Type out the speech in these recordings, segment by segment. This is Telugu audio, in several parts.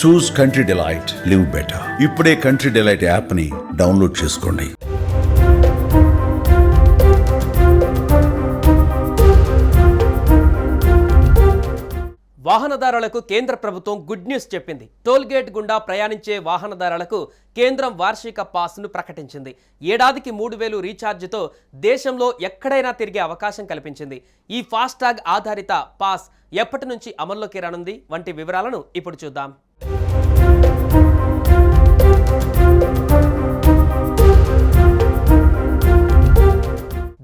చూస్ కంట్రీ డిలైట్, లివ్ బెటర్. ఇప్పుడే కంట్రీ డిలైట్ యాప్ ని డౌన్లోడ్ చేసుకోండి. వాహనదారులకు కేంద్ర ప్రభుత్వం గుడ్ న్యూస్ చెప్పింది. టోల్ గేట్ గుండా ప్రయాణించే వాహనదారులకు కేంద్రం వార్షిక పాస్ను ప్రకటించింది. ఏడాదికి 3000 రీఛార్జ్తో దేశంలో ఎక్కడైనా తిరిగే అవకాశం కల్పించింది. ఈ ఫాస్టాగ్ ఆధారిత పాస్ ఎప్పటి నుంచి అమల్లోకి రానుంది వంటి వివరాలను ఇప్పుడు చూద్దాం.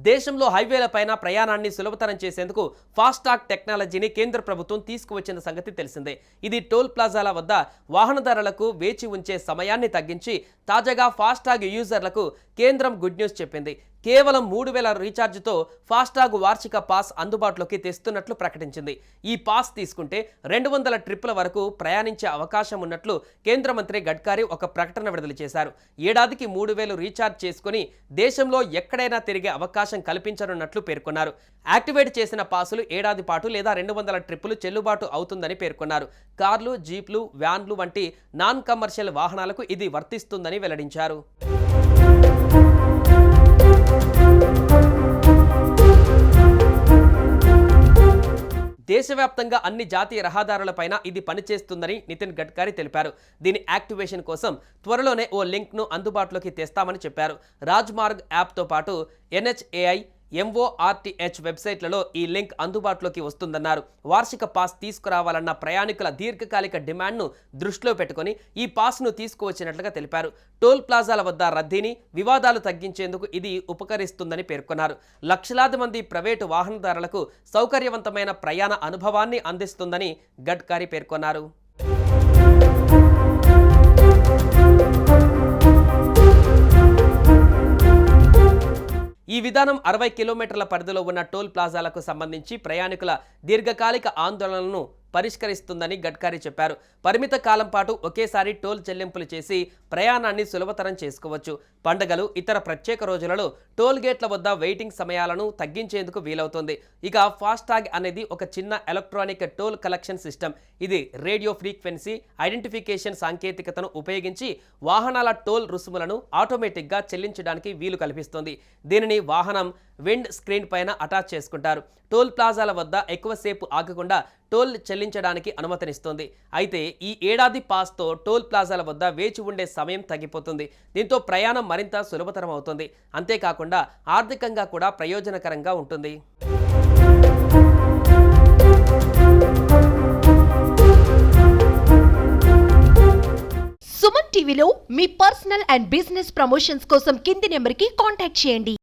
దేశంలో హైవేలపైన ప్రయాణాన్ని సులభతరం చేసేందుకు ఫాస్టాగ్ టెక్నాలజీని కేంద్ర ప్రభుత్వం తీసుకువచ్చిన సంగతి తెలిసిందే. ఇది టోల్ ప్లాజాల వద్ద వాహనదారులకు వేచి ఉంచే సమయాన్ని తగ్గించి తాజాగా ఫాస్టాగ్ యూజర్లకు కేంద్రం గుడ్ న్యూస్ చెప్పింది. కేవలం 3000 రీఛార్జ్తో ఫాస్టాగ్ వార్షిక పాస్ అందుబాటులోకి తెస్తున్నట్లు ప్రకటించింది. ఈ పాస్ తీసుకుంటే 200 ట్రిప్పుల వరకు ప్రయాణించే అవకాశం ఉన్నట్లు కేంద్ర మంత్రి గడ్కరీ ఒక ప్రకటన విడుదల చేశారు. ఏడాదికి 3000 రీఛార్జ్ చేసుకుని దేశంలో ఎక్కడైనా తిరిగే అవకాశం కల్పించనున్నట్లు పేర్కొన్నారు. యాక్టివేట్ చేసిన పాసులు ఏడాది పాటు లేదా 200 ట్రిప్పులు చెల్లుబాటు అవుతుందని పేర్కొన్నారు. కార్లు, జీప్లు, వ్యాన్లు వంటి నాన్ కమర్షియల్ వాహనాలకు ఇది వర్తిస్తుందని వెల్లడించారు. దేశవ్యాప్తంగా అన్ని జాతీయ రహదారులపైన ఇది పనిచేస్తుందని నితిన్ గడ్కరీ తెలిపారు. దీని యాక్టివేషన్ కోసం త్వరలోనే ఓ లింక్ను అందుబాటులోకి తెస్తామని చెప్పారు. రాజ్మార్గ్ యాప్తో పాటు NHAI, MORTH వెబ్సైట్లలో ఈ లింక్ అందుబాటులోకి వస్తుందన్నారు. వార్షిక పాస్ తీసుకురావాలన్న ప్రయాణికుల దీర్ఘకాలిక డిమాండ్ను దృష్టిలో పెట్టుకుని ఈ పాస్ను తీసుకువచ్చినట్లుగా తెలిపారు. టోల్ ప్లాజాల వద్ద రద్దీని, వివాదాలు తగ్గించేందుకు ఇది ఉపకరిస్తుందని పేర్కొన్నారు. లక్షలాది మంది ప్రైవేటు వాహనదారులకు సౌకర్యవంతమైన ప్రయాణ అనుభవాన్ని అందిస్తుందని గడ్కరీ పేర్కొన్నారు. ఈ విధానం 60 కిలోమీటర్ల పరిధిలో ఉన్న టోల్ ప్లాజాలకు సంబంధించి ప్రయాణికుల దీర్ఘకాలిక ఆందోళనలను పరిష్కరిస్తుందని గడ్కరీ చెప్పారు. పరిమిత కాలం పాటు ఒకేసారి టోల్ చెల్లింపులు చేసి ప్రయాణాన్ని సులభతరం చేసుకోవచ్చు. పండుగలు, ఇతర ప్రత్యేక రోజులలో టోల్ గేట్ల వద్ద వెయిటింగ్ సమయాలను తగ్గించేందుకు వీలవుతుంది. ఇక ఫాస్టాగ్ అనేది ఒక చిన్న ఎలక్ట్రానిక్ టోల్ కలెక్షన్ సిస్టమ్. ఇది రేడియో ఫ్రీక్వెన్సీ ఐడెంటిఫికేషన్ సాంకేతికతను ఉపయోగించి వాహనాల టోల్ రుసుములను ఆటోమేటిక్గా చెల్లించడానికి వీలు కల్పిస్తుంది. దీనిని వాహనం విండ్ స్క్రీన్ పైన అటాచ్ చేసుకుంటారు. టోల్ ప్లాజాల వద్ద ఎక్కువసేపు ఆగకుండా టోల్ చెల్లించడానికి అనుమతినిస్తుంది. అయితే ఈ ఏడాది పాస్తో టోల్ ప్లాజాల వద్ద వేచి ఉండే సమయం తగ్గిపోతుంది. దీంతో ప్రయాణం మరింత సులభతరం అవుతుంది. అంతేకాకుండా ఆర్థికంగా కూడా ప్రయోజనకరంగా ఉంటుంది. సుమన్ టీవీలో మీ పర్సనల్ అండ్ బిజినెస్ ప్రమోషన్స్ కోసం కింది నెంబర్కి కాంటాక్ట్ చేయండి.